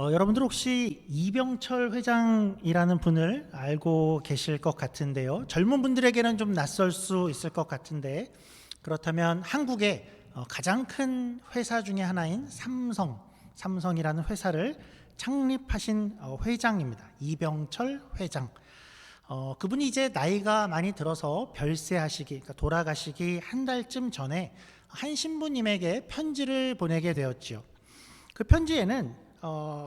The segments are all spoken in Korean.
여러분들 혹시 이병철 회장이라는 분을 알고 계실 것 같은데요. 젊은 분들에게는 좀 낯설 수 있을 것 같은데, 그렇다면 한국의 가장 큰 회사 중에 하나인 삼성이라는 회사를 창립하신 회장입니다. 이병철 회장. 그분이 이제 나이가 많이 들어서 그러니까 돌아가시기 한 달쯤 전에 한 신부님에게 편지를 보내게 되었지요. 그 편지에는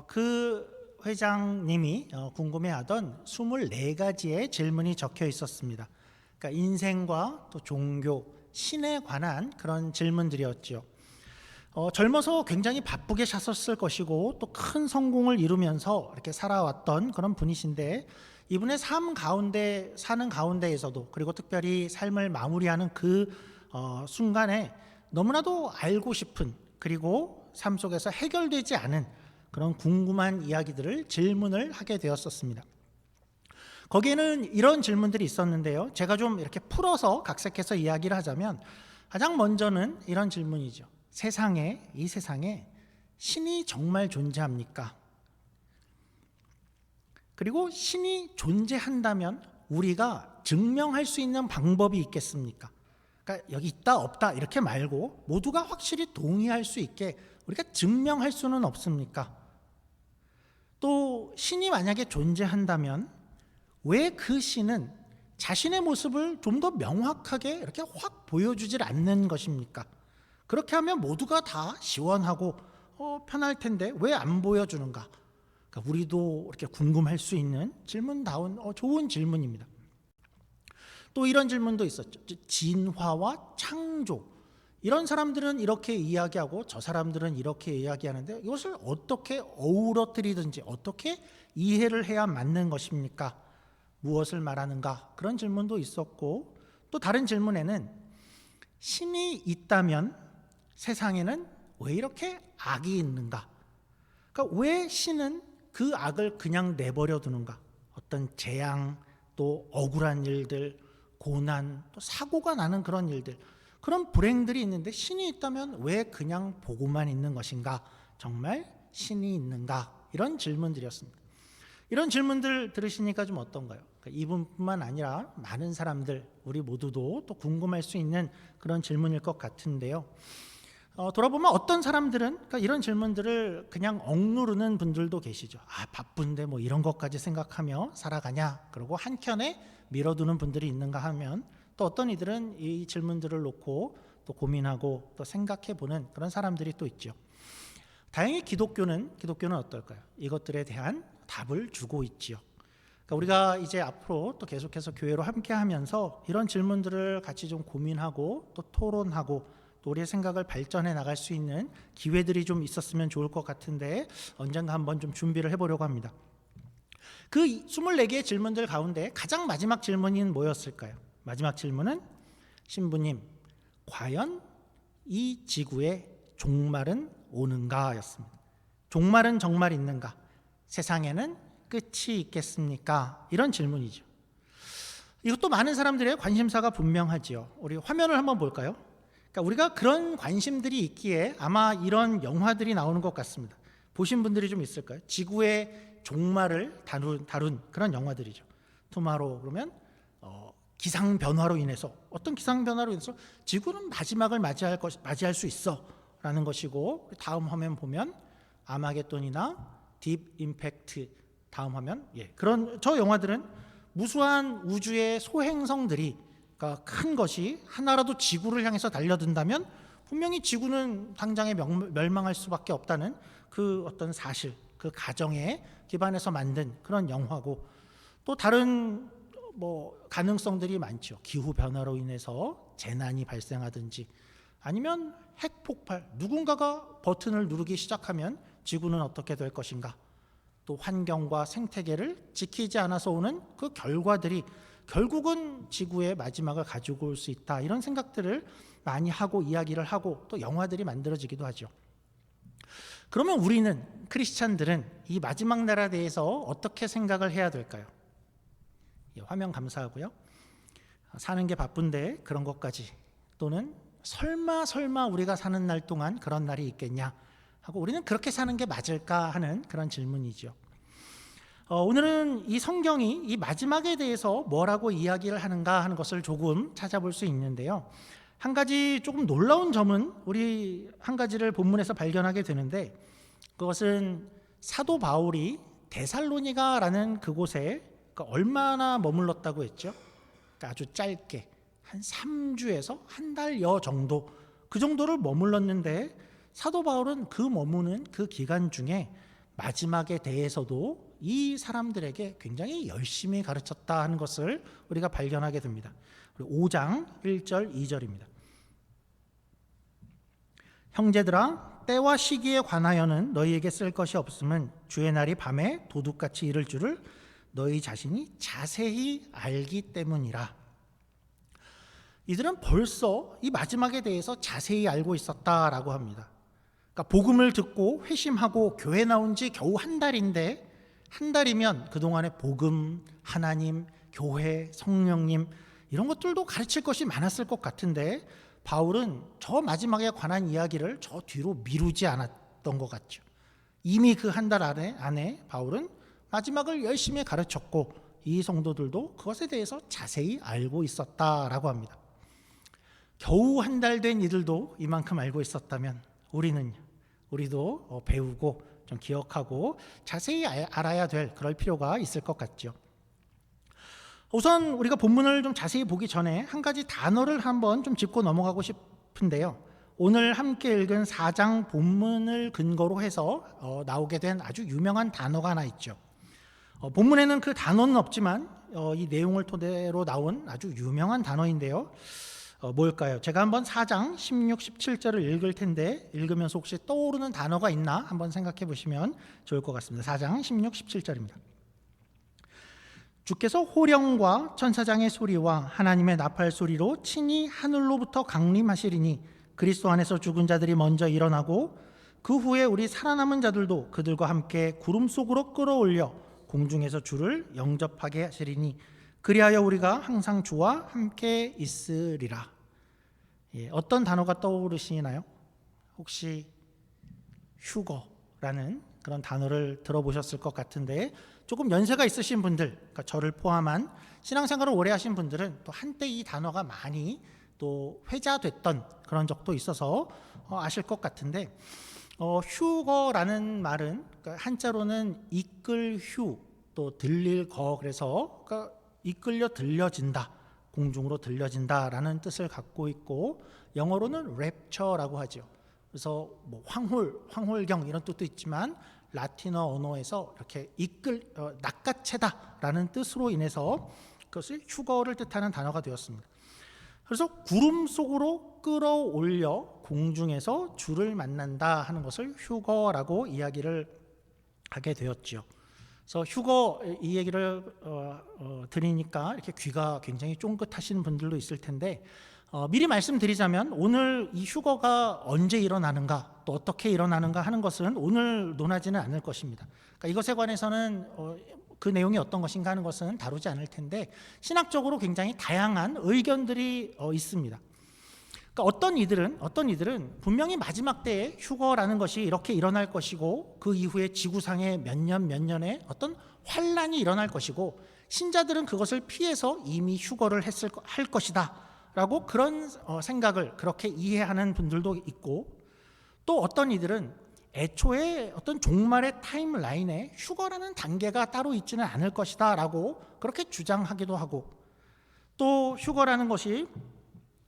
그 회장님이 궁금해하던 24가지의 질문이 적혀 있었습니다. 그러니까 인생과 또 종교, 신에 관한 그런 질문들이었죠. 젊어서 굉장히 바쁘게 사셨을 것이고 또 큰 성공을 이루면서 이렇게 살아왔던 그런 분이신데, 이분의 사는 가운데에서도, 그리고 특별히 삶을 마무리하는 그 순간에 너무나도 알고 싶은, 그리고 삶 속에서 해결되지 않은 그런 궁금한 질문을 하게 되었었습니다. 거기에는 이런 질문들이 있었는데요. 제가 좀 이렇게 풀어서 각색해서 이야기를 하자면, 가장 먼저는 이런 질문이죠. 이 세상에 신이 정말 존재합니까? 그리고 신이 존재한다면 우리가 증명할 수 있는 방법이 있겠습니까? 그러니까 여기 있다 없다 이렇게 말고 모두가 확실히 동의할 수 있게 우리가 증명할 수는 없습니까? 또 신이 만약에 존재한다면 왜 그 신은 자신의 모습을 좀 더 명확하게 이렇게 확 보여주질 않는 것입니까? 그렇게 하면 모두가 다 시원하고 편할 텐데 왜 안 보여주는가? 그러니까 우리도 이렇게 궁금할 수 있는 질문다운 좋은 질문입니다. 또 이런 질문도 있었죠. 진화와 창조. 이런 사람들은 이렇게 이야기하고 저 사람들은 이렇게 이야기하는데 이것을 어떻게 어우러뜨리든지 어떻게 이해를 해야 맞는 것입니까? 무엇을 말하는가? 그런 질문도 있었고, 또 다른 질문에는 신이 있다면 세상에는 왜 이렇게 악이 있는가? 그러니까 왜 신은 그 악을 그냥 내버려 두는가? 어떤 재앙, 또 억울한 일들, 고난, 또 사고가 나는 그런 일들, 그런 불행들이 있는데 신이 있다면 왜 그냥 보고만 있는 것인가? 정말 신이 있는가? 이런 질문들이었습니다. 이런 질문들 들으시니까 좀 어떤가요? 그러니까 이분뿐만 아니라 많은 사람들, 우리 모두도 또 궁금할 수 있는 그런 질문일 것 같은데요. 돌아보면 어떤 사람들은 그러니까 이런 질문들을 그냥 억누르는 분들도 계시죠. 바쁜데 뭐 이런 것까지 생각하며 살아가냐? 그러고 한켠에 밀어두는 분들이 있는가 하면, 또 어떤 이들은 이 질문들을 놓고 또 고민하고 또 생각해 보는 그런 사람들이 또 있죠. 다행히 기독교는 어떨까요? 이것들에 대한 답을 주고 있지요. 그러니까 우리가 이제 앞으로 또 계속해서 교회로 함께 하면서 이런 질문들을 같이 좀 고민하고 또 토론하고 또 우리의 생각을 발전해 나갈 수 있는 기회들이 좀 있었으면 좋을 것 같은데, 언젠가 한번 좀 준비를 해보려고 합니다. 그 24개의 질문들 가운데 가장 마지막 질문이 뭐였을까요? 마지막 질문은 신부님, 과연 이 지구의 종말은 오는가? 였습니다. 종말은 정말 있는가? 세상에는 끝이 있겠습니까? 이런 질문이죠. 이것도 많은 사람들의 관심사가 분명하지요. 우리 화면을 한번 볼까요? 그러니까 우리가 그런 관심들이 있기에 아마 이런 영화들이 나오는 것 같습니다. 보신 분들이 좀 있을까요? 지구의 종말을 다룬 그런 영화들이죠. 투마로우 그러면 기상 변화로 인해서, 어떤 기상 변화로 인해서 지구는 마지막을 맞이할 수 있어라는 것이고, 다음 화면 보면 아마겟돈이나 딥 임팩트, 다음 화면, 그런 저 영화들은 무수한 우주의 소행성들이, 그러니까 큰 것이 하나라도 지구를 향해서 달려든다면 분명히 지구는 당장에 멸망할 수밖에 없다는 그 어떤 사실, 그 가정에 기반해서 만든 그런 영화고, 또 다른 가능성들이 많죠. 기후 변화로 인해서 재난이 발생하든지, 아니면 핵 폭발, 누군가가 버튼을 누르기 시작하면 지구는 어떻게 될 것인가? 또 환경과 생태계를 지키지 않아서 오는 그 결과들이 결국은 지구의 마지막을 가지고 올 수 있다. 이런 생각들을 많이 하고 이야기를 하고 또 영화들이 만들어지기도 하죠. 그러면 우리는, 크리스찬들은 이 마지막 날에 대해서 어떻게 생각을 해야 될까요? 화면 감사하고요. 사는 게 바쁜데 그런 것까지, 또는 설마 우리가 사는 날 동안 그런 날이 있겠냐? 하고 우리는 그렇게 사는 게 맞을까 하는 그런 질문이죠. 오늘은 이 성경이 이 마지막에 대해서 뭐라고 이야기를 하는가 하는 것을 조금 찾아볼 수 있는데요. 한 가지 조금 놀라운 점은 우리 한 가지를 본문에서 발견하게 되는데, 그것은 사도 바울이 데살로니가라는 그곳에 얼마나 머물렀다고 했죠? 아주 짧게 한 3주에서 한 달여 정도, 그 정도를 머물렀는데 사도 바울은 그 머무는 그 기간 중에 마지막에 대해서도 이 사람들에게 굉장히 열심히 가르쳤다 하는 것을 우리가 발견하게 됩니다. 5장 1절 2절입니다. 형제들아, 때와 시기에 관하여는 너희에게 쓸 것이 없음은 주의 날이 밤에 도둑같이 이를 줄을 너희 자신이 자세히 알기 때문이라. 이들은 벌써 이 마지막에 대해서 자세히 알고 있었다라고 합니다. 그러니까 복음을 듣고 회심하고 교회 나온 지 겨우 한 달인데, 한 달이면 그동안에 복음, 하나님, 교회, 성령님 이런 것들도 가르칠 것이 많았을 것 같은데, 바울은 저 마지막에 관한 이야기를 저 뒤로 미루지 않았던 것 같죠. 이미 그 한 달 안에 바울은 마지막을 열심히 가르쳤고 이 성도들도 그것에 대해서 자세히 알고 있었다라고 합니다. 겨우 한 달 된 이들도 이만큼 알고 있었다면 우리도 배우고 좀 기억하고 자세히 알아야 될 그럴 필요가 있을 것 같죠. 우선 우리가 본문을 좀 자세히 보기 전에 한 가지 단어를 한번 좀 짚고 넘어가고 싶은데요. 오늘 함께 읽은 4장 본문을 근거로 해서 나오게 된 아주 유명한 단어가 하나 있죠. 본문에는 그 단어는 없지만 이 내용을 토대로 나온 아주 유명한 단어인데요. 뭘까요? 제가 한번 4장 16, 17절을 읽을 텐데 읽으면서 혹시 떠오르는 단어가 있나 한번 생각해 보시면 좋을 것 같습니다. 4장 16, 17절입니다. 주께서 호령과 천사장의 소리와 하나님의 나팔 소리로 친히 하늘로부터 강림하시리니 그리스도 안에서 죽은 자들이 먼저 일어나고 그 후에 우리 살아남은 자들도 그들과 함께 구름 속으로 끌어올려 공중에서 주를 영접하게 하시리니 그리하여 우리가 항상 주와 함께 있으리라. 어떤 단어가 떠오르시나요? 혹시 휴거라는 그런 단어를 들어보셨을 것 같은데, 조금 연세가 있으신 분들, 그러니까 저를 포함한 신앙생활을 오래 하신 분들은 또 한때 이 단어가 많이 또 회자됐던 그런 적도 있어서 아실 것 같은데, 휴거라는 말은 그러니까 한자로는 이끌 휴, 또 들릴 거, 그래서 그러니까 이끌려 들려진다, 공중으로 들려진다라는 뜻을 갖고 있고, 영어로는 랩처라고 하죠. 그래서 뭐 황홀경 이런 뜻도 있지만 라틴어 언어에서 이렇게 낚아채다라는 뜻으로 인해서 그것을 휴거를 뜻하는 단어가 되었습니다. 그래서 구름 속으로 끌어올려 공중에서 주를 만난다 하는 것을 휴거라고 이야기를 하게 되었죠. 그래서 휴거 이 얘기를 들으니까 이렇게 귀가 굉장히 쫑긋하시는 분들도 있을 텐데, 미리 말씀드리자면 오늘 이 휴거가 언제 일어나는가 또 어떻게 일어나는가 하는 것은 오늘 논하지는 않을 것입니다. 그러니까 이것에 관해서는 그 내용이 어떤 것인가 하는 것은 다루지 않을 텐데, 신학적으로 굉장히 다양한 의견들이 있습니다. 그러니까 어떤 이들은 분명히 마지막 때에 휴거라는 것이 이렇게 일어날 것이고 그 이후에 지구상에 몇 년에 어떤 환란이 일어날 것이고 신자들은 그것을 피해서 이미 휴거를 할 것이다 라고 그런 생각을 그렇게 이해하는 분들도 있고, 또 어떤 이들은 애초에 어떤 종말의 타임라인에 휴거라는 단계가 따로 있지는 않을 것이다 라고 그렇게 주장하기도 하고, 또 휴거라는 것이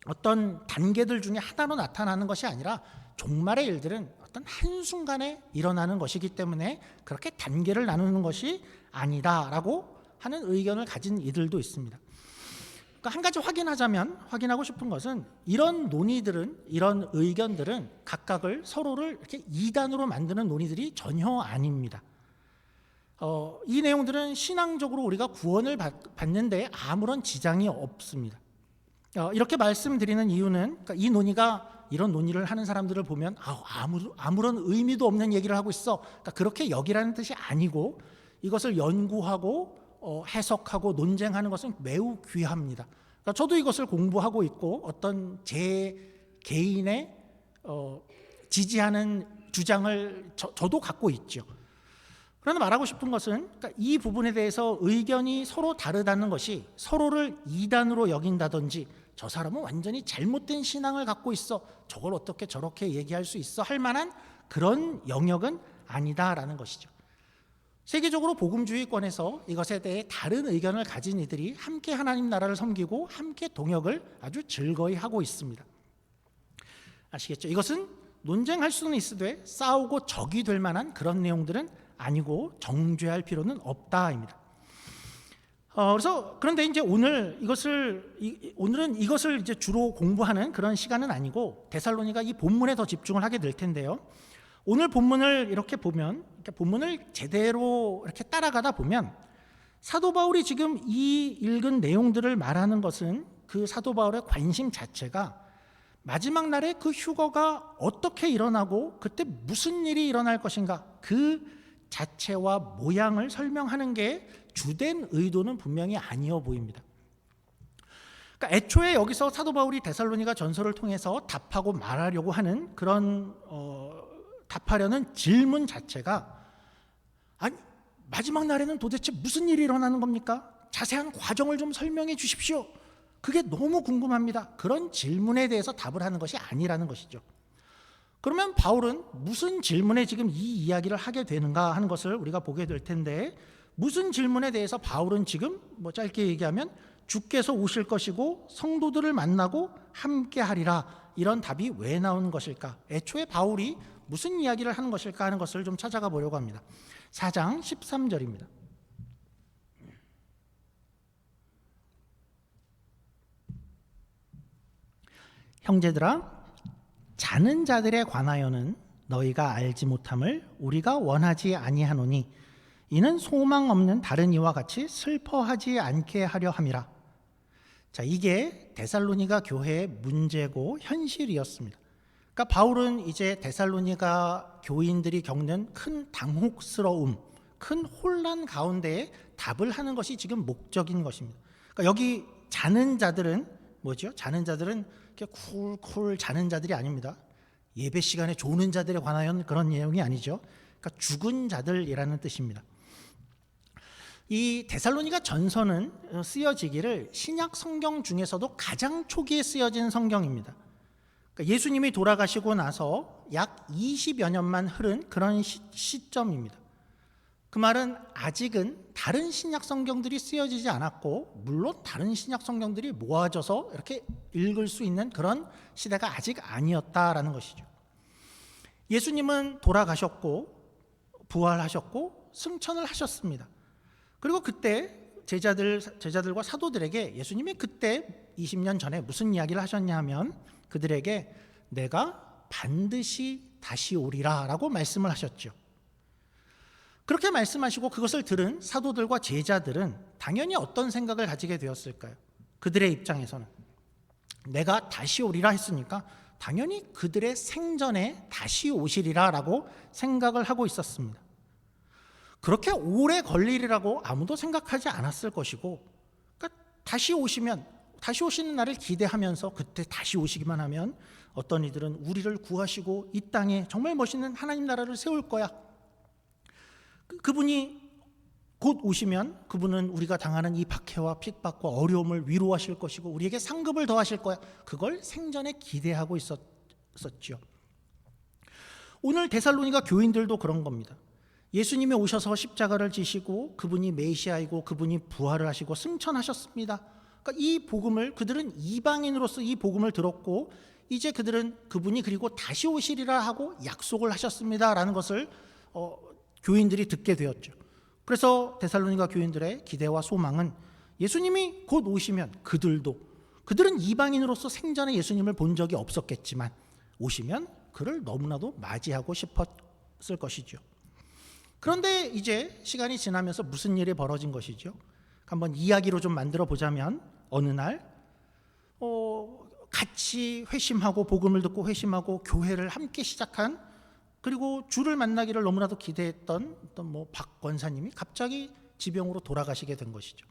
어떤 단계들 중에 하나로 나타나는 것이 아니라 종말의 일들은 어떤 한순간에 일어나는 것이기 때문에 그렇게 단계를 나누는 것이 아니다라고 하는 의견을 가진 이들도 있습니다. 그러니까 한 가지 확인하고 싶은 것은 이런 논의들은, 이런 의견들은 각각을 서로를 이렇게 이단으로 만드는 논의들이 전혀 아닙니다. 이 내용들은 신앙적으로 우리가 구원을 받는데 아무런 지장이 없습니다. 이렇게 말씀드리는 이유는, 그러니까 이 논의가, 이런 논의를 하는 사람들을 보면 아무런 의미도 없는 얘기를 하고 있어, 그러니까 그렇게 여기라는 뜻이 아니고, 이것을 연구하고 해석하고 논쟁하는 것은 매우 귀합니다. 그러니까 저도 이것을 공부하고 있고 어떤 제 개인의 지지하는 주장을 저도 갖고 있죠. 그러나 말하고 싶은 것은 그러니까 이 부분에 대해서 의견이 서로 다르다는 것이 서로를 이단으로 여긴다든지 저 사람은 완전히 잘못된 신앙을 갖고 있어, 저걸 어떻게 저렇게 얘기할 수 있어 할 만한 그런 영역은 아니다라는 것이죠. 세계적으로 복음주의권에서 이것에 대해 다른 의견을 가진 이들이 함께 하나님 나라를 섬기고 함께 동역을 아주 즐거이 하고 있습니다. 아시겠죠? 이것은 논쟁할 수는 있으되 싸우고 적이 될 만한 그런 내용들은 아니고 정죄할 필요는 없다입니다. 그런데 이제 오늘은 이것을 이제 주로 공부하는 그런 시간은 아니고 데살로니가 이 본문에 더 집중을 하게 될 텐데요. 오늘 본문을 이렇게 보면, 본문을 제대로 이렇게 따라가다 보면 사도 바울이 지금 이 읽은 내용들을 말하는 것은 그 사도 바울의 관심 자체가 마지막 날에 그 휴거가 어떻게 일어나고 그때 무슨 일이 일어날 것인가, 그 자체와 모양을 설명하는 게 주된 의도는 분명히 아니어 보입니다. 그러니까 애초에 여기서 사도 바울이 데살로니가 전서를 통해서 답하고 말하려고 하는 그런 답하려는 질문 자체가, 아니 마지막 날에는 도대체 무슨 일이 일어나는 겁니까? 자세한 과정을 좀 설명해 주십시오. 그게 너무 궁금합니다. 그런 질문에 대해서 답을 하는 것이 아니라는 것이죠. 그러면 바울은 무슨 질문에 지금 이 이야기를 하게 되는가 하는 것을 우리가 보게 될 텐데, 무슨 질문에 대해서 바울은 지금 짧게 얘기하면 주께서 오실 것이고 성도들을 만나고 함께 하리라, 이런 답이 왜 나오는 것일까? 애초에 바울이 무슨 이야기를 하는 것일까 하는 것을 좀 찾아가 보려고 합니다. 4장 13절입니다. 형제들아, 자는 자들에 관하여는 너희가 알지 못함을 우리가 원하지 아니하노니 이는 소망 없는 다른 이와 같이 슬퍼하지 않게 하려 함이라. 자, 이게 데살로니가 교회의 문제고 현실이었습니다. 그러니까 바울은 이제 데살로니가 교인들이 겪는 큰 당혹스러움, 큰 혼란 가운데에 답을 하는 것이 지금 목적인 것입니다. 그러니까 여기 자는 자들은 뭐죠? 자는 자들은 이렇게 쿨쿨 자는 자들이 아닙니다. 예배 시간에 조는 자들에 관한 그런 내용이 아니죠. 그러니까 죽은 자들이라는 뜻입니다. 이 데살로니가 전서는 쓰여지기를 신약 성경 중에서도 가장 초기에 쓰여진 성경입니다. 그러니까 예수님이 돌아가시고 나서 약 20여 년만 흐른 그런 시점입니다. 그 말은 아직은 다른 신약 성경들이 쓰여지지 않았고, 물론 다른 신약 성경들이 모아져서 이렇게 읽을 수 있는 그런 시대가 아직 아니었다라는 것이죠. 예수님은 돌아가셨고 부활하셨고 승천을 하셨습니다. 그리고 그때 제자들과 사도들에게 예수님이 그때 20년 전에 무슨 이야기를 하셨냐 하면 그들에게 내가 반드시 다시 오리라 라고 말씀을 하셨죠. 그렇게 말씀하시고 그것을 들은 사도들과 제자들은 당연히 어떤 생각을 가지게 되었을까요? 그들의 입장에서는 내가 다시 오리라 했으니까 당연히 그들의 생전에 다시 오시리라 라고 생각을 하고 있었습니다. 그렇게 오래 걸리리라고 아무도 생각하지 않았을 것이고, 그러니까 다시 오시는 날을 기대하면서 그때 다시 오시기만 하면 어떤 이들은 우리를 구하시고 이 땅에 정말 멋있는 하나님 나라를 세울 거야. 그분이 곧 오시면 그분은 우리가 당하는 이 박해와 핍박과 어려움을 위로하실 것이고 우리에게 상급을 더하실 거야. 그걸 생전에 기대하고 있었죠. 오늘 데살로니가 교인들도 그런 겁니다. 예수님이 오셔서 십자가를 지시고 그분이 메시아이고 그분이 부활을 하시고 승천하셨습니다. 그러니까 이 복음을 그들은 이방인으로서 이 복음을 들었고 이제 그들은 그분이 그리고 다시 오시리라 하고 약속을 하셨습니다라는 것을 교인들이 듣게 되었죠. 그래서 데살로니가 교인들의 기대와 소망은 예수님이 곧 오시면 그들은 이방인으로서 생전에 예수님을 본 적이 없었겠지만 오시면 그를 너무나도 맞이하고 싶었을 것이죠. 그런데 이제 시간이 지나면서 무슨 일이 벌어진 것이죠? 한번 이야기로 좀 만들어 보자면 어느 날 같이 회심하고 복음을 듣고 회심하고 교회를 함께 시작한, 그리고 주를 만나기를 너무나도 기대했던 어떤 박 권사님이 갑자기 지병으로 돌아가시게 된 것이죠.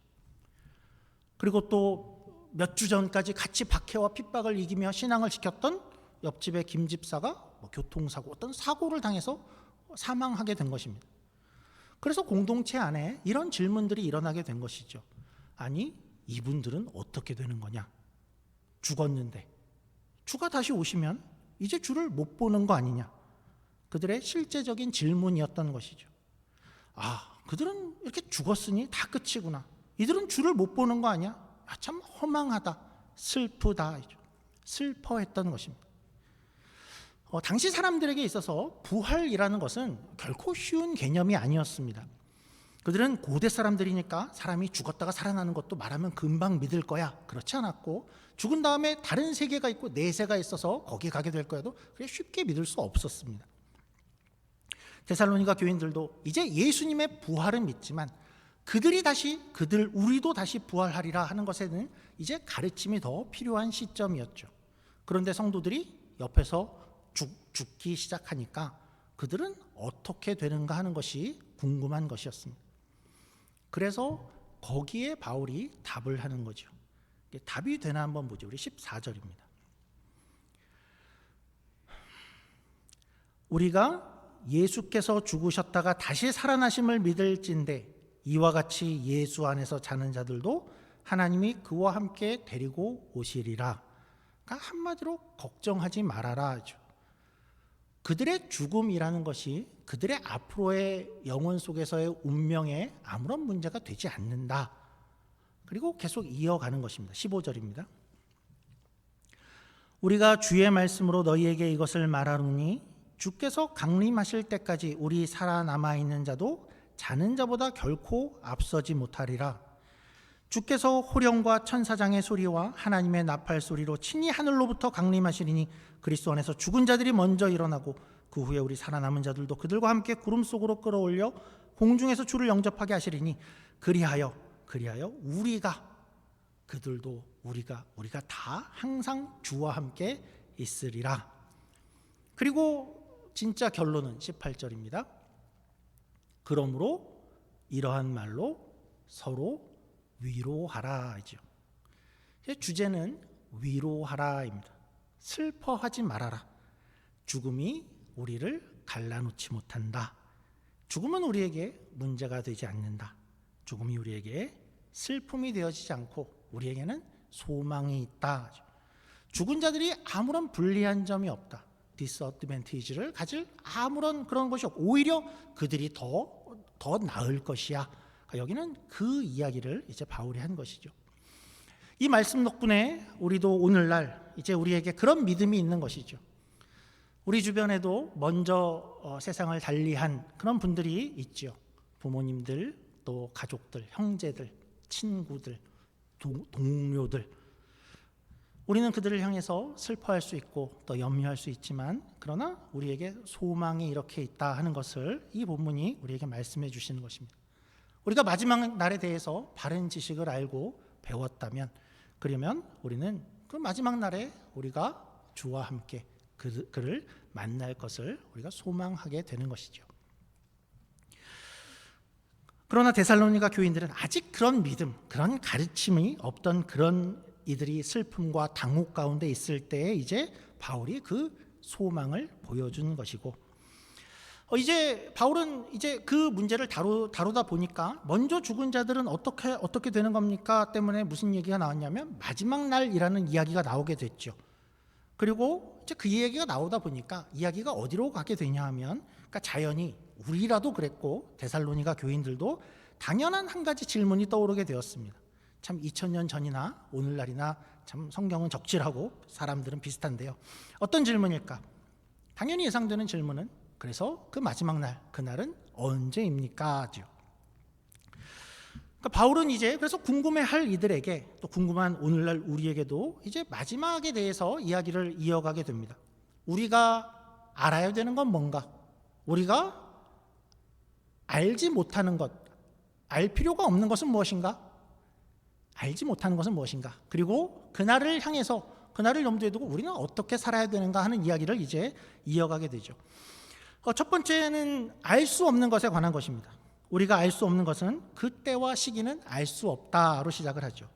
그리고 또 몇 주 전까지 같이 박해와 핍박을 이기며 신앙을 지켰던 옆집의 김 집사가 뭐 교통사고, 어떤 사고를 당해서 사망하게 된 것입니다. 그래서 공동체 안에 이런 질문들이 일어나게 된 것이죠. 아니, 이분들은 어떻게 되는 거냐? 죽었는데 주가 다시 오시면 이제 주를 못 보는 거 아니냐? 그들의 실제적인 질문이었던 것이죠. 아, 그들은 이렇게 죽었으니 다 끝이구나. 이들은 주를 못 보는 거 아니야? 아, 참 허망하다, 슬프다, 슬퍼했던 것입니다. 당시 사람들에게 있어서 부활이라는 것은 결코 쉬운 개념이 아니었습니다. 그들은 고대 사람들이니까 사람이 죽었다가 살아나는 것도 말하면 금방 믿을 거야, 그렇지 않았고, 죽은 다음에 다른 세계가 있고 내세가 있어서 거기 가게 될 거야도 그게 쉽게 믿을 수 없었습니다. 데살로니가 교인들도 이제 예수님의 부활은 믿지만 우리도 다시 부활하리라 하는 것에는 이제 가르침이 더 필요한 시점이었죠. 그런데 성도들이 옆에서 죽기 시작하니까 그들은 어떻게 되는가 하는 것이 궁금한 것이었습니다. 그래서 거기에 바울이 답을 하는 거죠. 답이 되나 한번 보죠. 우리 14절입니다. 우리가 예수께서 죽으셨다가 다시 살아나심을 믿을진대 이와 같이 예수 안에서 자는 자들도 하나님이 그와 함께 데리고 오시리라. 그러니까 한마디로 걱정하지 말아라 하죠. 그들의 죽음이라는 것이 그들의 앞으로의 영혼 속에서의 운명에 아무런 문제가 되지 않는다. 그리고 계속 이어가는 것입니다. 15절입니다. 우리가 주의 말씀으로 너희에게 이것을 말하노니 주께서 강림하실 때까지 우리 살아남아 있는 자도 자는 자보다 결코 앞서지 못하리라. 주께서 호령과 천사장의 소리와 하나님의 나팔 소리로 친히 하늘로부터 강림하시리니 그리스도 안에서 죽은 자들이 먼저 일어나고 그 후에 우리 살아남은 자들도 그들과 함께 구름 속으로 끌어올려 공중에서 주를 영접하게 하시리니 그리하여 우리가 다 항상 주와 함께 있으리라. 그리고 진짜 결론은 18절입니다. 그러므로 이러한 말로 서로 위로하라이죠. 주제는 위로하라입니다. 슬퍼하지 말아라. 죽음이 우리를 갈라놓지 못한다. 죽음은 우리에게 문제가 되지 않는다. 죽음이 우리에게 슬픔이 되어지지 않고 우리에게는 소망이 있다. 죽은 자들이 아무런 불리한 점이 없다. 디스어드밴티지를 가질 아무런 그런 것이 없고 오히려 그들이 더 나을 것이야. 여기는 그 이야기를 이제 바울이 한 것이죠. 이 말씀 덕분에 우리도 오늘날 이제 우리에게 그런 믿음이 있는 것이죠. 우리 주변에도 먼저 세상을 달리한 그런 분들이 있죠. 부모님들, 또 가족들, 형제들, 친구들, 동료들. 우리는 그들을 향해서 슬퍼할 수 있고 또 염려할 수 있지만 그러나 우리에게 소망이 이렇게 있다 하는 것을 이 본문이 우리에게 말씀해 주시는 것입니다. 우리가 마지막 날에 대해서 바른 지식을 알고 배웠다면 그러면 우리는 그 마지막 날에 우리가 주와 함께 그를 만날 것을 우리가 소망하게 되는 것이죠. 그러나 데살로니가 교인들은 아직 그런 믿음, 그런 가르침이 없던 그런 이들이 슬픔과 당혹 가운데 있을 때에 이제 바울이 그 소망을 보여준 것이고 이제 바울은 이제 그 문제를 다루다 보니까 먼저 죽은 자들은 어떻게 되는 겁니까? 때문에 무슨 얘기가 나왔냐면 마지막 날이라는 이야기가 나오게 됐죠. 그리고 이제 그 이야기가 나오다 보니까 이야기가 어디로 가게 되냐 하면 그러니까 자연히 우리라도 그랬고 데살로니가 교인들도 당연한 한 가지 질문이 떠오르게 되었습니다. 참 2000년 전이나 오늘날이나 참 성경은 적절하고 사람들은 비슷한데요. 어떤 질문일까? 당연히 예상되는 질문은 그래서 그 마지막 날, 그날은 언제입니까? 그러니까 바울은 이제 그래서 궁금해할 이들에게 또 궁금한 오늘날 우리에게도 이제 마지막에 대해서 이야기를 이어가게 됩니다. 우리가 알아야 되는 건 뭔가? 우리가 알지 못하는 것, 알 필요가 없는 것은 무엇인가? 알지 못하는 것은 무엇인가? 그리고 그날을 향해서 그날을 염두에 두고 우리는 어떻게 살아야 되는가 하는 이야기를 이제 이어가게 되죠. 첫 번째는 알 수 없는 것에 관한 것입니다. 우리가 알 수 없는 것은 그때와 시기는 알 수 없다로 시작을 하죠.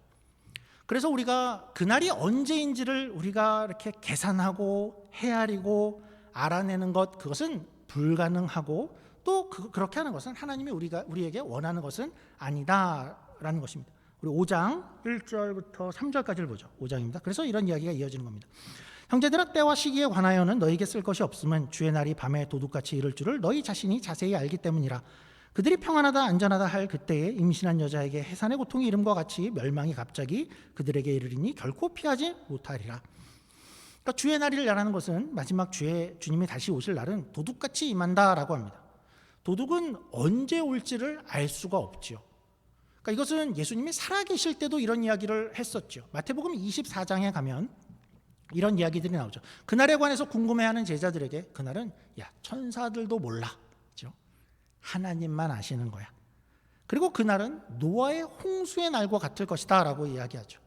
그래서 우리가 그날이 언제인지를 우리가 이렇게 계산하고 헤아리고 알아내는 것, 그것은 불가능하고 또 그렇게 하는 것은 하나님이 우리에게 원하는 것은 아니다라는 것입니다. 우리 5장 1절부터 3절까지를 보죠. 5장입니다. 그래서 이런 이야기가 이어지는 겁니다. 형제들아, 때와 시기에 관하여는 너희에게 쓸 것이 없음은 주의 날이 밤에 도둑같이 이를 줄을 너희 자신이 자세히 알기 때문이라. 그들이 평안하다 안전하다 할 그때에 임신한 여자에게 해산의 고통이 이름과 같이 멸망이 갑자기 그들에게 이르리니 결코 피하지 못하리라. 그러니까 주의 날이라는 것은 마지막 주님이 다시 오실 날은 도둑같이 임한다라고 합니다. 도둑은 언제 올지를 알 수가 없지요. 그러니까 이것은 예수님이 살아계실 때도 이런 이야기를 했었죠. 마태복음 24장에 가면 이런 이야기들이 나오죠. 그날에 관해서 궁금해하는 제자들에게 그날은 천사들도 몰라, 그렇죠? 하나님만 아시는 거야. 그리고 그날은 노아의 홍수의 날과 같을 것이다 라고 이야기하죠.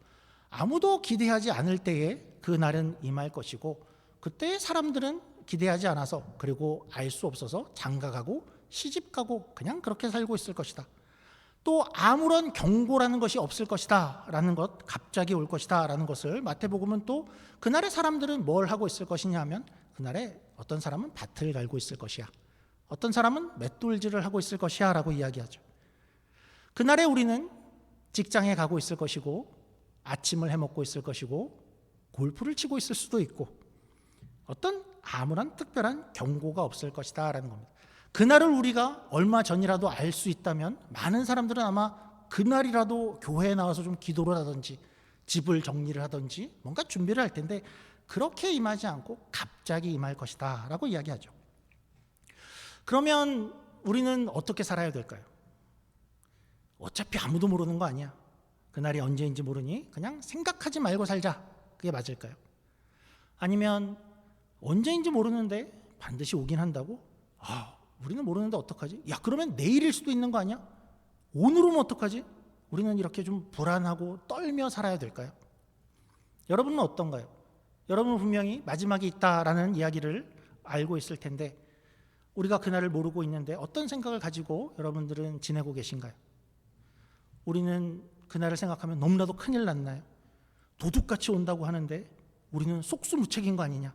아무도 기대하지 않을 때에 그날은 임할 것이고, 그때 사람들은 기대하지 않아서, 그리고 알 수 없어서 장가가고 시집가고 그냥 그렇게 살고 있을 것이다. 또 아무런 경고라는 것이 없을 것이다 라는 것, 갑자기 올 것이다 라는 것을 마태복음은 또 그날의 사람들은 뭘 하고 있을 것이냐 하면, 그날에 어떤 사람은 밭을 갈고 있을 것이야, 어떤 사람은 맷돌질을 하고 있을 것이야 라고 이야기하죠. 그날에 우리는 직장에 가고 있을 것이고, 아침을 해먹고 있을 것이고, 골프를 치고 있을 수도 있고, 어떤 아무런 특별한 경고가 없을 것이다 라는 겁니다. 그날을 우리가 얼마 전이라도 알 수 있다면 많은 사람들은 아마 그날이라도 교회에 나와서 좀 기도를 하든지 집을 정리를 하든지 뭔가 준비를 할 텐데, 그렇게 임하지 않고 갑자기 임할 것이다 라고 이야기하죠. 그러면 우리는 어떻게 살아야 될까요? 어차피 아무도 모르는 거 아니야, 그날이 언제인지 모르니 그냥 생각하지 말고 살자, 그게 맞을까요? 아니면 언제인지 모르는데 반드시 오긴 한다고? 우리는 모르는데 어떡하지? 그러면 내일일 수도 있는 거 아니야? 오늘 오면 어떡하지? 우리는 이렇게 좀 불안하고 떨며 살아야 될까요? 여러분은 어떤가요? 여러분은 분명히 마지막이 있다라는 이야기를 알고 있을 텐데, 우리가 그날을 모르고 있는데 어떤 생각을 가지고 여러분들은 지내고 계신가요? 우리는 그날을 생각하면 너무나도 큰일 났나요? 도둑같이 온다고 하는데 우리는 속수무책인 거 아니냐?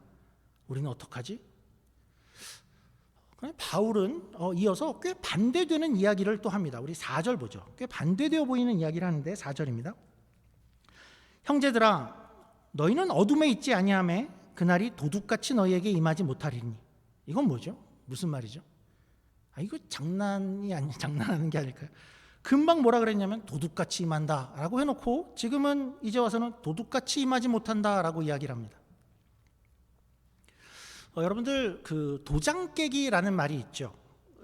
우리는 어떡하지? 바울은 이어서 꽤 반대되는 이야기를 또 합니다. 우리 4절 보죠. 꽤 반대되어 보이는 이야기를 하는데 4절입니다. 형제들아, 너희는 어둠에 있지 아니하매 그날이 도둑같이 너희에게 임하지 못하리니. 이건 뭐죠? 무슨 말이죠? 이거 장난하는 게 아닐까요? 금방 뭐라 그랬냐면 도둑같이 임한다 라고 해놓고, 지금은 이제 와서는 도둑같이 임하지 못한다 라고 이야기를 합니다. 여러분들 그 도장 깨기라는 말이 있죠.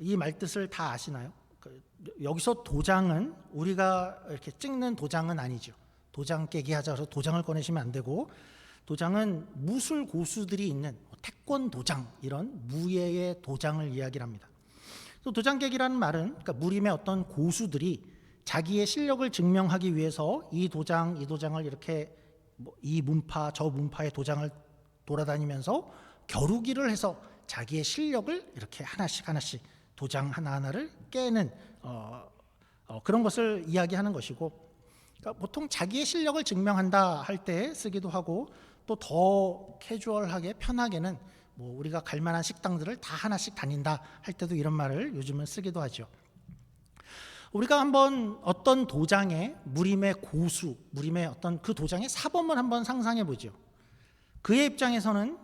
이 말 뜻을 다 아시나요? 여기서 도장은 우리가 이렇게 찍는 도장은 아니죠. 도장 깨기 하자 해서 도장을 꺼내시면 안 되고, 도장은 무술 고수들이 있는 태권 도장, 이런 무예의 도장을 이야기를 합니다. 또 도장 깨기라는 말은, 그러니까 무림의 어떤 고수들이 자기의 실력을 증명하기 위해서 이 도장을 이렇게 이 문파 저 문파의 도장을 돌아다니면서 겨루기를 해서 자기의 실력을 이렇게 하나씩 도장 하나하나를 깨는 그런 것을 이야기하는 것이고, 그러니까 보통 자기의 실력을 증명한다 할 때 쓰기도 하고, 또 더 캐주얼하게 편하게는 우리가 갈 만한 식당들을 다 하나씩 다닌다 할 때도 이런 말을 요즘은 쓰기도 하죠. 우리가 한번 어떤 도장의 무림의 고수, 무림의 어떤 그 도장의 사범을 한번 상상해 보죠. 그의 입장에서는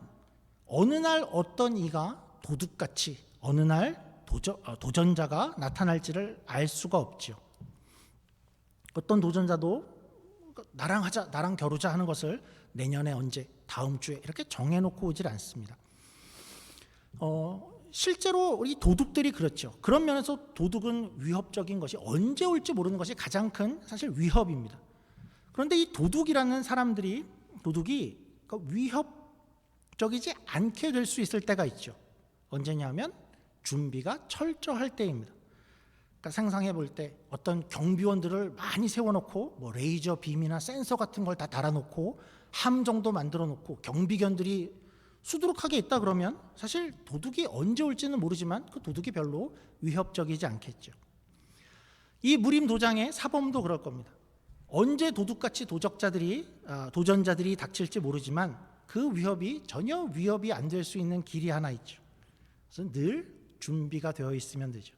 어느 날 어떤 이가 도둑같이 어느 날 도전자가 나타날지를 알 수가 없죠. 어떤 도전자도 나랑 겨루자 하는 것을 내년에 언제, 다음 주에 이렇게 정해놓고 오질 않습니다. 실제로 우리 도둑들이 그렇죠. 그런 면에서 도둑은 위협적인 것이, 언제 올지 모르는 것이 가장 큰 사실 위협입니다. 그런데 이 도둑이 위협적이지 않게 될 수 있을 때가 있죠. 언제냐면 준비가 철저할 때입니다. 그러니까 상상해 볼 때 어떤 경비원들을 많이 세워놓고 레이저 빔이나 센서 같은 걸 다 달아놓고 함정도 만들어 놓고 경비견들이 수두룩하게 있다 그러면 사실 도둑이 언제 올지는 모르지만 그 도둑이 별로 위협적이지 않겠죠. 이 무림 도장의 사범도 그럴 겁니다. 언제 도둑같이 도전자들이 닥칠지 모르지만 그 위협이 전혀 위협이 안 될 수 있는 길이 하나 있죠. 그래서 늘 준비가 되어 있으면 되죠.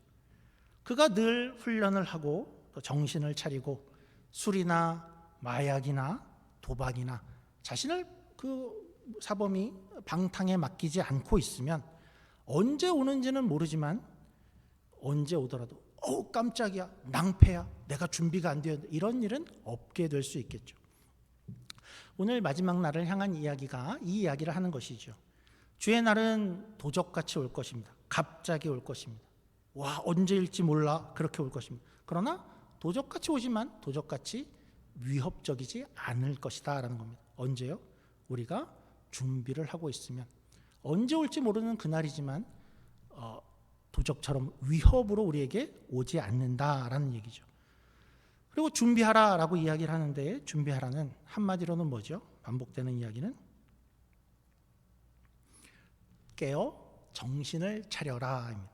그가 늘 훈련을 하고 또 정신을 차리고 술이나 마약이나 도박이나 자신을 그 사범이 방탕에 맡기지 않고 있으면 언제 오는지는 모르지만 언제 오더라도 깜짝이야, 낭패야, 내가 준비가 안 되어, 이런 일은 없게 될 수 있겠죠. 오늘 마지막 날을 향한 이야기가 이 이야기를 하는 것이죠. 주의 날은 도적같이 올 것입니다. 갑자기 올 것입니다. 와, 언제일지 몰라, 그렇게 올 것입니다. 그러나 도적같이 오지만 도적같이 위협적이지 않을 것이다 라는 겁니다. 언제요? 우리가 준비를 하고 있으면. 언제 올지 모르는 그날이지만 도적처럼 위협으로 우리에게 오지 않는다라는 얘기죠. 그리고 준비하라라고 이야기를 하는데, 준비하라는 한마디로는 뭐죠? 반복되는 이야기는 깨어 정신을 차려라입니다.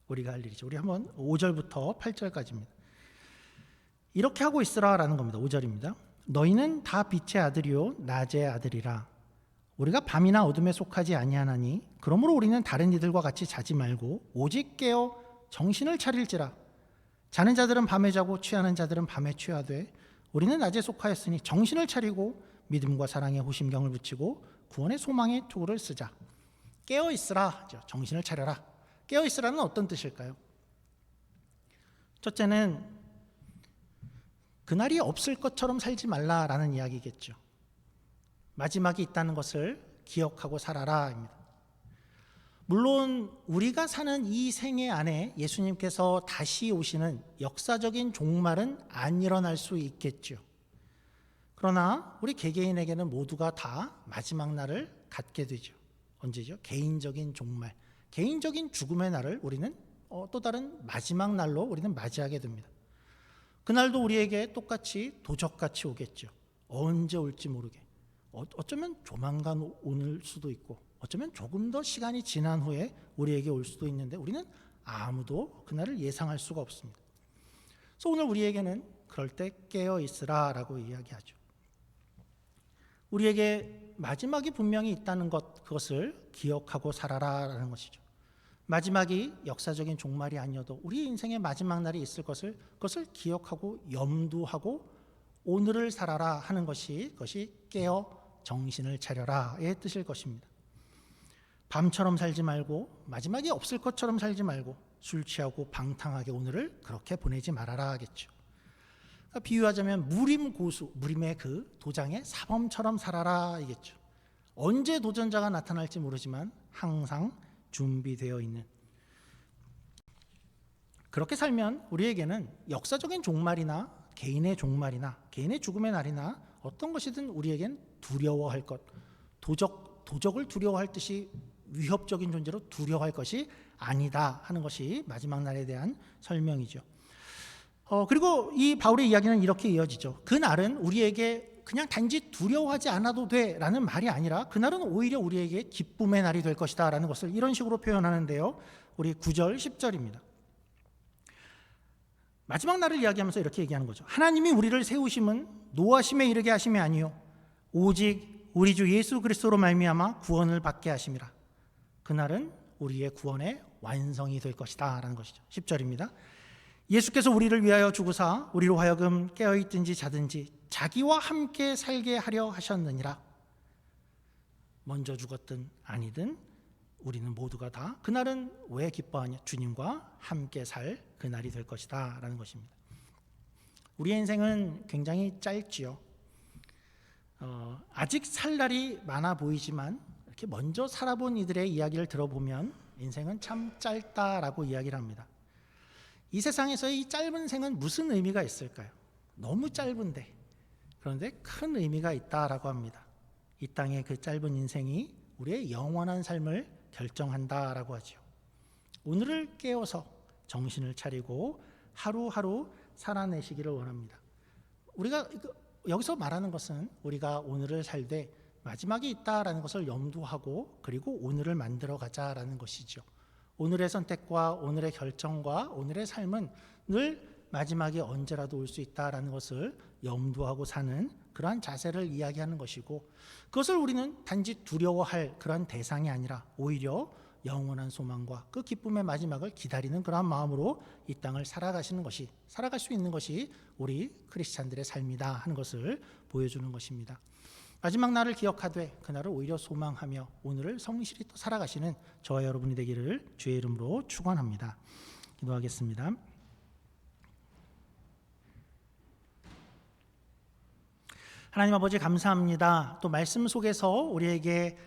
우리가 할 일이죠. 우리 한번 5절부터 8절까지입니다. 이렇게 하고 있으라라는 겁니다. 5절입니다. 너희는 다 빛의 아들이요 낮의 아들이라. 우리가 밤이나 어둠에 속하지 아니하나니 그러므로 우리는 다른 이들과 같이 자지 말고 오직 깨어 정신을 차릴지라. 자는 자들은 밤에 자고 취하는 자들은 밤에 취하되 우리는 낮에 속하였으니 정신을 차리고 믿음과 사랑에 호심경을 붙이고 구원의 소망의 토구를 쓰자. 깨어 있으라 하죠. 정신을 차려라. 깨어 있으라는 어떤 뜻일까요? 첫째는 그날이 없을 것처럼 살지 말라라는 이야기겠죠. 마지막이 있다는 것을 기억하고 살아라입니다. 물론 우리가 사는 이 생애 안에 예수님께서 다시 오시는 역사적인 종말은 안 일어날 수 있겠죠. 그러나 우리 개개인에게는 모두가 다 마지막 날을 갖게 되죠. 언제죠? 개인적인 종말, 개인적인 죽음의 날을 우리는 또 다른 마지막 날로 우리는 맞이하게 됩니다. 그날도 우리에게 똑같이 도적같이 오겠죠. 언제 올지 모르게. 어쩌면 조만간 올 수도 있고 어쩌면 조금 더 시간이 지난 후에 우리에게 올 수도 있는데 우리는 아무도 그날을 예상할 수가 없습니다. 그래서 오늘 우리에게는 그럴 때 깨어 있으라라고 이야기하죠. 우리에게 마지막이 분명히 있다는 것, 그것을 기억하고 살아라라는 것이죠. 마지막이 역사적인 종말이 아니어도 우리 인생의 마지막 날이 있을 것을, 그것을 기억하고 염두하고 오늘을 살아라 하는 것이, 그것이 깨어 정신을 차려라의 뜻일 것입니다. 밤처럼 살지 말고 마지막이 없을 것처럼 살지 말고 술 취하고 방탕하게 오늘을 그렇게 보내지 말아라 하겠죠. 그러니까 비유하자면 무림 고수, 무림의 그 도장의 사범처럼 살아라 이겠죠. 언제 도전자가 나타날지 모르지만 항상 준비되어 있는, 그렇게 살면 우리에게는 역사적인 종말이나 개인의 종말이나 개인의 죽음의 날이나 어떤 것이든 우리에겐 두려워할 것, 도적을 두려워할 듯이 위협적인 존재로 두려워할 것이 아니다 하는 것이 마지막 날에 대한 설명이죠. 그리고 이 바울의 이야기는 이렇게 이어지죠. 그 날은 우리에게 그냥 단지 두려워하지 않아도 돼라는 말이 아니라 그날은 오히려 우리에게 기쁨의 날이 될 것이다 라는 것을 이런 식으로 표현하는데요. 우리 9절 10절입니다. 마지막 날을 이야기하면서 이렇게 얘기하는 거죠. 하나님이 우리를 세우심은 노하심에 이르게 하심이 아니요 오직 우리 주 예수 그리스도로 말미암아 구원을 받게 하심이라. 그날은 우리의 구원의 완성이 될 것이다 라는 것이죠. 10절입니다. 예수께서 우리를 위하여 죽으사 우리로 하여금 깨어있든지 자든지 자기와 함께 살게 하려 하셨느니라. 먼저 죽었든 아니든 우리는 모두가 다 그날은 왜 기뻐하냐? 주님과 함께 살 그날이 될 것이다 라는 것입니다. 우리의 인생은 굉장히 짧지요. 아직 살 날이 많아 보이지만 이렇게 먼저 살아본 이들의 이야기를 들어보면 인생은 참 짧다라고 이야기를 합니다. 이 세상에서의 이 짧은 생은 무슨 의미가 있을까요? 너무 짧은데, 그런데 큰 의미가 있다라고 합니다. 이 땅의 그 짧은 인생이 우리의 영원한 삶을 결정한다라고 하죠. 오늘을 깨어서 정신을 차리고 하루하루 살아내시기를 원합니다. 우리가 여기서 말하는 것은 우리가 오늘을 살되 마지막이 있다라는 것을 염두하고 그리고 오늘을 만들어 가자라는 것이죠. 오늘의 선택과 오늘의 결정과 오늘의 삶은 늘 마지막이 언제라도 올 수 있다라는 것을 염두하고 사는 그러한 자세를 이야기하는 것이고, 그것을 우리는 단지 두려워할 그러한 대상이 아니라 오히려 영원한 소망과 그 기쁨의 마지막을 기다리는 그러한 마음으로 이 땅을 살아갈 수 있는 것이 우리 크리스찬들의 삶이다 하는 것을 보여주는 것입니다. 마지막 날을 기억하되 그날을 오히려 소망하며 오늘을 성실히 또 살아가시는 저와 여러분이 되기를 주의 이름으로 축원합니다. 기도하겠습니다. 하나님 아버지, 감사합니다. 또 말씀 속에서 우리에게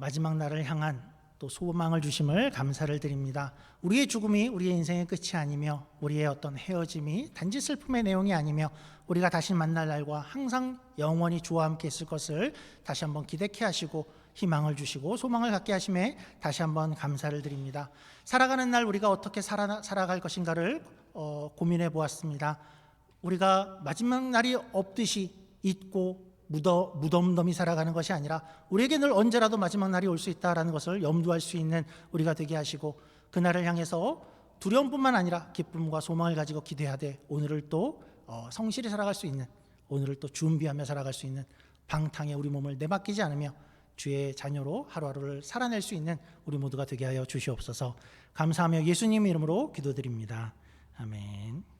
마지막 날을 향한 또 소망을 주심을 감사를 드립니다. 우리의 죽음이 우리의 인생의 끝이 아니며 우리의 어떤 헤어짐이 단지 슬픔의 내용이 아니며 우리가 다시 만날 날과 항상 영원히 주와 함께 있을 것을 다시 한번 기대케 하시고 희망을 주시고 소망을 갖게 하심에 다시 한번 감사를 드립니다. 살아가는 날 우리가 어떻게 살아갈 것인가를 고민해 보았습니다. 우리가 마지막 날이 없듯이 잊고 무덤덤히 살아가는 것이 아니라 우리에게 늘 언제라도 마지막 날이 올 수 있다라는 것을 염두할 수 있는 우리가 되게 하시고, 그날을 향해서 두려움뿐만 아니라 기쁨과 소망을 가지고 기대하되 오늘을 또 성실히 살아갈 수 있는, 오늘을 또 준비하며 살아갈 수 있는, 방탕에 우리 몸을 내맡기지 않으며 주의 자녀로 하루하루를 살아낼 수 있는 우리 모두가 되게 하여 주시옵소서. 감사하며 예수님의 이름으로 기도드립니다. 아멘.